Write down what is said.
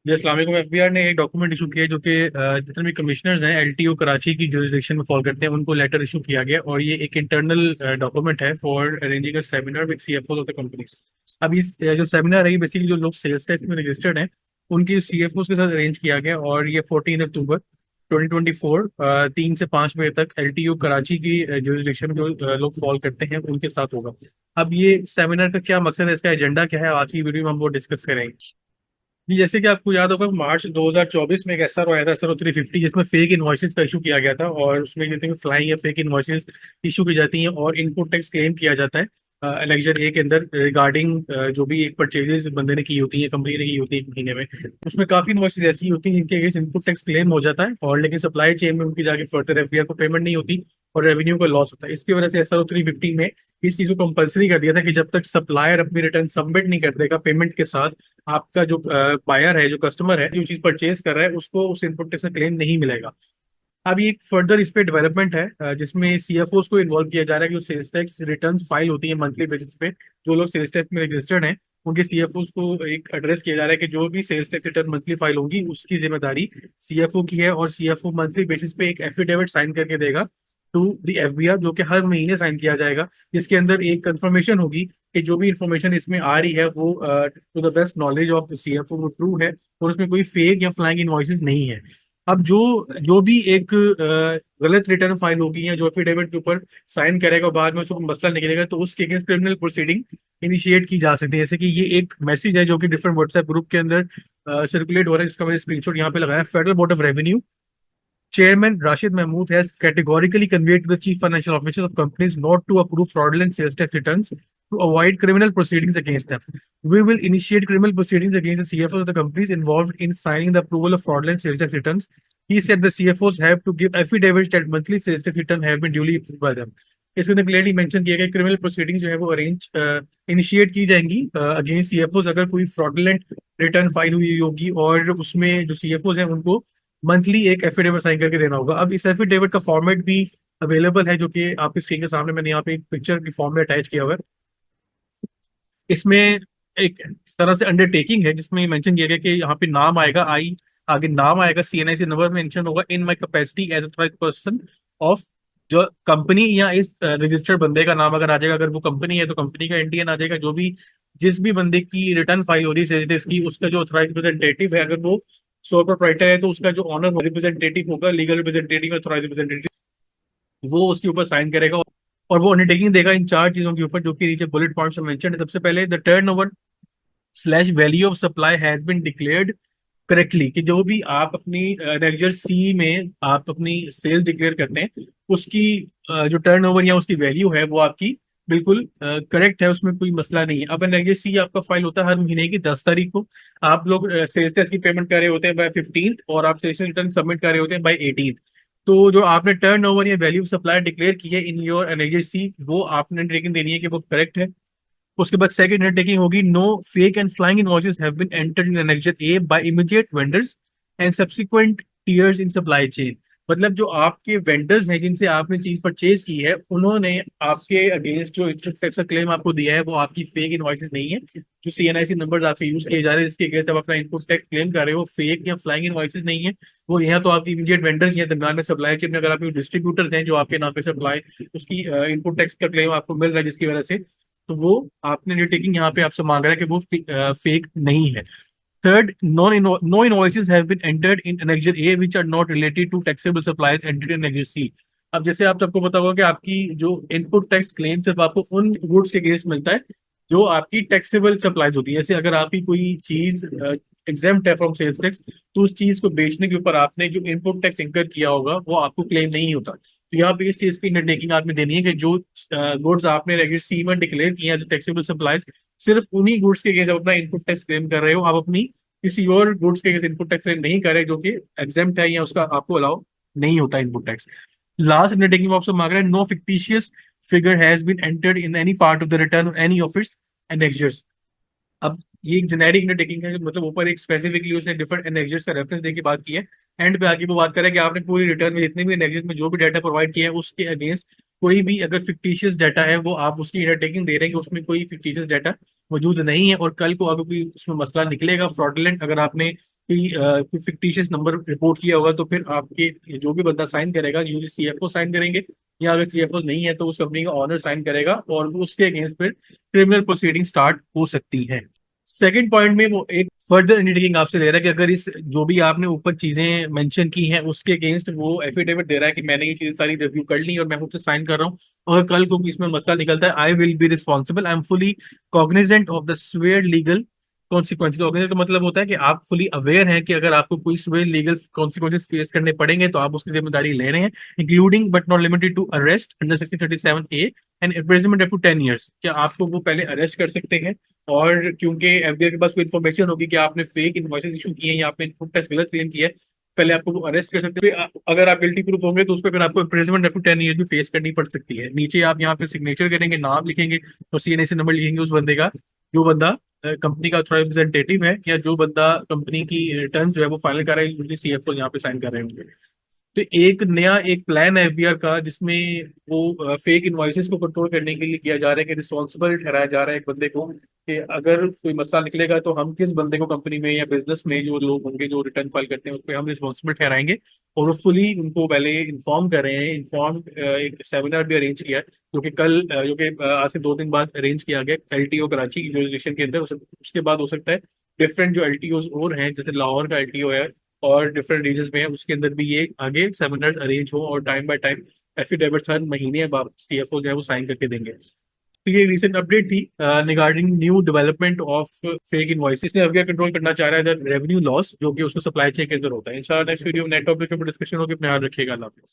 जी अस्सलाम वालेकुम। एफबीआर ने एक डॉक्यूमेंट इशू किया है जो कि जितने भी कमिश्नर्स हैं एलटीयू कराची की जुरिसडिक्शन में फॉल करते हैं उनको लेटर इशू किया गया और ये एक इंटरनल डॉक्यूमेंट है for arranging a seminar with CFO of the companies. अब इस जो सेमिनार है ये बेसिकली जो लोग सेल्स टैक्स में रजिस्टर्ड हैं उनकी सीएफओ के साथ अरेंज किया गया और ये 14 अक्टूबर 2024 3 से 5 बजे तक एलटीयू कराची की जुरिसडिक्शन में जो लोग फॉल करते हैं उनके साथ होगा। अब ये सेमिनार का क्या मकसद है, इसका एजेंडा क्या है, आज की वीडियो में हम वो डिस्कस करेंगे। जी, जैसे कि आपको याद होगा मार्च 2024 में एक एसआर आया था, एसआर 350, जिसमें फेक इनवॉइसेस का इशू किया गया था और उसमें जितने भी फ्लाइंग या फेक इनवॉइसेस इशू की जाती हैं और इनपुट टैक्स क्लेम किया जाता है एनेक्जर ए के अंदर रिगार्डिंग जो भी एक परचेजेस बंदे ने की होती है, कंपनी ने की होती है एक महीने में। उसमें काफी इनवॉइसेस ऐसी होती हैं जिनके अगेंस्ट इनपुट टैक्स क्लेम हो जाता है और लेकिन सप्लाई चेन में उनकी जाके फर्दर एफबीआर को पेमेंट नहीं होती और रेवेन्यू का लॉस होता है। इसकी वजह से एसआर 350 में इस चीज को कंपलसरी कर दिया था कि जब तक सप्लायर अपनी रिटर्न सबमिट नहीं कर देगा पेमेंट के साथ, आपका जो बायर है, जो कस्टमर है, जो चीज परचेज कर रहा है, उसको उस इनपुट टैक्स का क्लेम नहीं मिलेगा। अब ये एक फर्दर इस पे डेवलपमेंट है जिसमें सीएफओस को इन्वॉल्व किया जा रहा है कि जो सेल्स टैक्स रिटर्न्स फाइल होती है मंथली बेसिस पे, जो लोग सेल्स टैक्स में रजिस्टर्ड हैं उनके सीएफओस को एक एड्रेस किया जा रहा है कि जो भी sales tax return monthly file होगी उसकी जिम्मेदारी सीएफओ की है और सीएफओ मंथली बेसिस पे एक एफिडेविट साइन करके देगा टू द एफबीआर, जो कि हर महीने साइन किया जाएगा, जिसके अंदर एक कंफर्मेशन होगी कि जो भी इंफॉर्मेशन इसमें आ रही है वो to the best knowledge of the CFO वो ट्रू है और उसमें कोई फेक या फ्लाइंग इनवॉइसेस नहीं है। अब जो जो भी एक गलत रिटर्न फाइल होगी या जो एफिडेविट के ऊपर साइन करेगा बाद में उसको मसला निकलेगा तो उसके अगेंस्ट क्रिमिनल प्रोसीडिंग इनिशिएट की जा सकती है। जैसे कि ये एक मैसेज है जो कि डिफरेंट व्हाट्सएप ग्रुप के अंदर सर्कुलेट हो रहा है, जिसका मैंने स्क्रीनशॉट यहाँ पे लगाया। Federal board of revenue Chairman Rashid Mahmood has categorically conveyed to the chief financial officers of companies not to approve fraudulent sales tax returns to avoid criminal proceedings against them. We will initiate criminal proceedings against the CFOs of the companies involved in signing the approval of fraudulent sales tax returns. He said the CFOs have to give affidavits that monthly sales tax return have been duly approved by them. इसके अंदर clearly mention किया गया criminal proceeding जो है वो arrange initiate की जाएंगी against सीएफओस अगर कोई फ्रॉडुलेंट रिटर्न फाइल हुई होगी और उसमें जो सीएफओस हैं उनको मंथली एक एफिडेविट साइन करके देना होगा। अब इस एफिडेविट का फॉर्मेट भी अवेलेबल है जो कि आपकी स्क्रीन के सामने मैंने यहाँ पे एक पिक्चर की फॉर्म में अटैच किया हुआ है। इसमें एक तरह से अंडरटेकिंग है जिसमें मेंशन किया गया कि यहाँ पे नाम आएगा, आई आगे नाम आएगा, सीएनआईसी नंबर मेंशन होगा, in my capacity as authorised person of जो कंपनी, या इस रजिस्टर्ड बंदे का नाम अगर आ जाएगा, अगर वो कंपनी है तो कंपनी का एनटीएन आ जाएगा, जो भी जिस भी बंदे की रिटर्न फाइल हो रही है इसकी, उसका जो ऑथराइज रिप्रेजेंटेटिव है, अगर वो सोल प्रोप्राइटर है तो उसका जो ऑनर रिप्रेजेंटेटिव होगा, लीगल रिप्रेजेंटेटिव, ऑथराइज रिप्रेजेंटेटिव, वो उसके ऊपर साइन करेगा और वो अंडरटेकिंग देगा इन चार चीजों के ऊपर जो कि नीचे बुलेट पॉइंट्स में मेंशन है। सबसे पहले the turnover slash value of supply has been declared correctly, कि जो भी आप अपनी रेगुलर सी में आप अपनी सेल्स डिक्लेयर करते हैं उसकी जो टर्नओवर या उसकी वैल्यू है वो आपकी बिल्कुल करेक्ट है, उसमें कोई मसला नहीं है। अब रेगुलर सी आपका फाइल होता है हर महीने की 10 तारीख को। आप लोग सेल्स टैक्स की पेमेंट कर रहे होते हैं बाय 15th और आप सेल्स रिटर्न सबमिट कर रहे होते हैं बाय 18th। तो जो आपने टर्नओवर या वैल्यू ऑफ सप्लाई डिक्लेयर की है इन योर एनएजीसी वो आपने अंडरटेकिंग देनी है कि वो करेक्ट है। उसके बाद सेकंड अंडरटेकिंग होगी, no fake and flying invoices have been entered in annexure A by immediate vendors and subsequent tiers in supply chain. मतलब जो आपके वेंडर्स हैं जिनसे आपने चीज परचेज की है उन्होंने आपके अगेंस्ट जो इनपुट टैक्स का क्लेम आपको दिया है वो आपकी फेक इनवॉइसेस नहीं है। जो सीएनआईसी नंबर्स आपके यूज किए जा रहे हैं जिसके अगेंस्ट आप अपना इनपुट टैक्स क्लेम कर रहे हो, फेक या फ्लाइंग इनवॉइसेस नहीं है। वो यहाँ तो आपकी इमीडिएट वेंडर्स या दरमियान में सप्लाई चेन में अगर आपके डिस्ट्रीब्यूटर्स हैं जो आपके नाम पे सप्लाई उसकी इनपुट टैक्स का क्लेम आपको मिल रहा है जिसकी वजह से, तो वो आपने अंडरटेकिंग यहाँ पे आपसे मांग रहा है कि वो फेक नहीं है। Third, no invoices have been entered in annexure A which are not related to taxable supplies entered in annexure C. अब जैसे आप सबको पता होगा कि आपकी जो इनपुट टैक्स क्लेम सिर्फ आपको उन गुड्स के अगेंस्ट मिलता है जो आपकी टैक्सेबल सप्लाईज होती है। जैसे अगर आपकी कोई चीज एग्जेम्प्ट है फ्रॉम सेल्स टैक्स तो उस चीज को बेचने के ऊपर आपने जो इनपुट टैक्स इंकर किया होगा वो आपको क्लेम नहीं होता। तो यहाँ पे इस चीज की अंडरटेकिंग आपने देनी है कि जो गुड्स आपने रेगुलर सी में डिक्लेयर किए हैं टैक्सेबल सप्लाईज, सिर्फ उन्हीं गुड्स के अगेंस्ट आप अपना इनपुट टैक्स क्लेम कर रहे हो, आप अपनी किसी और गुड्स के अगेंस्ट इनपुट टैक्स क्लेम नहीं कर रहे जो कि एग्जेम्प्ट है या उसका आपको अलाउ नहीं होता input tax. Last undertaking of मांग रहा है, no fictitious figure has been entered in any part of the return of any of its annexures. अब ये एक जेनेरिक अंडरटेकिंग है, मतलब ऊपर एक स्पेसिफिकली उसने डिफरेंट एनेक्जर्स का रेफरेंस देके बात की है, एंड पे आगे वो बात करे कि आपने पूरी रिटर्न में जितने भी एनेक्जर्स में जो भी डाटा प्रोवाइड किया है उसके अगेंस्ट कोई भी अगर फिक्टिशियस डाटा है वो आप उसकी अंडरटेकिंग दे रहे हैं कि उसमें कोई फिक्टिशियस डाटा मौजूद नहीं है, और कल को अगर कोई उसमें मसला निकलेगा फ्रॉडलेंट, अगर आपने कोई फिक्टिशियस नंबर रिपोर्ट किया होगा, तो फिर आपके जो भी बंदा साइन करेगा, यूजली सीएफओ साइन करेंगे, या अगर सीएफओ नहीं है तो उस कंपनी का ऑनर साइन करेगा, और वो उसके अगेंस्ट फिर क्रिमिनल प्रोसीडिंग स्टार्ट हो सकती है। सेकंड पॉइंट में वो एक फर्दर अंडरटेकिंग आपसे ले रहा है कि अगर इस जो भी आपने ऊपर चीजें मेंशन की हैं उसके अगेंस्ट वो एफिडेविट दे रहा है कि मैंने ये चीजें सारी रिव्यू कर ली और मैं खुद से साइन कर रहा हूँ, और कल को इसमें मसला निकलता है, I will be responsible, I am fully Cognizant of the swear legal consequences. Cognizant का मतलब होता है कि आप फुली अवेयर हैं कि अगर आपको कोई स्वेयर लीगल कॉन्सिक्वेंसेज फेस करने पड़ेंगे तो आप उसकी जिम्मेदारी ले रहे हैं, including but not limited to arrest under section 37A and imprisonment up to 10 years। क्या आपको वो पहले अरेस्ट कर सकते हैं, और क्योंकि एफबीआई के पास कोई इन्फॉर्मेशन होगी कि आपने फेक इनवॉइसेस इशू किए हैं या आपने इनपुट टैक्स गलत क्लेम किया है, पहले आपको वो अरेस्ट कर सकते हैं। अगर आप गिल्टी प्रूफ होंगे तो उस पर फिर आपको इम्प्रिजनमेंट अप टू 10 years भी फेस करनी पड़ सकती है। नीचे आप यहाँ पे सिग्नेचर करेंगे, नाम लिखेंगे और सीएनए से नंबर लिखेंगे उस बंदे का, जो बंदा कंपनी का थोड़ा रिप्रेजेंटेटिव है, या जो बंदा कंपनी की रिटर्न जो है वो फाइल कर रहा है, यूजली सीएफओ यहाँ पे साइन कर रहे होंगे। तो एक नया एक प्लान है एफबीआर का, जिसमें वो फेक इनवॉइसेस को कंट्रोल करने के लिए किया जा रहा है कि रिस्पॉन्सिबल ठहराया जा रहा है एक बंदे को, कि अगर कोई मसला निकलेगा तो हम किस बंदे को कंपनी में या बिजनेस में जो लोग होंगे जो रिटर्न फाइल करते हैं उस पर हम रिस्पॉन्सिबल ठहराएंगे। और वो फुली उनको पहले इन्फॉर्म कर रहे हैं, इन्फॉर्म एक सेमिनार भी अरेंज किया है, जो कि कल जो कि आज से 2 दिन बाद अरेंज किया गया एलटीओ कराची की जुरिसडिक्शन के अंदर। उसके बाद हो सकता है डिफरेंट जो एलटीओ और हैं, जैसे लाहौर का एलटीओ है और डिफरेंट रीजन में है, उसके अंदर भी ये आगे सेमिनार्स अरेंज हो, और टाइम बाय टाइम एफिडेविट्स हर महीने सीएफओ जो है वो साइन करके देंगे। तो ये रिसेंट अपडेट थी regarding new development of fake invoices ने अभी कंट्रोल करना चाह रहा है रेवेन्यू लॉस जो कि उसको सप्लाई चेन के अंदर होता है। इंशाल्लाह नेक्स्ट वीडियो नेट टॉपिक पर डिस्कशन होगी। अपने याद रखिएगा। अल्लाह हाफिज़।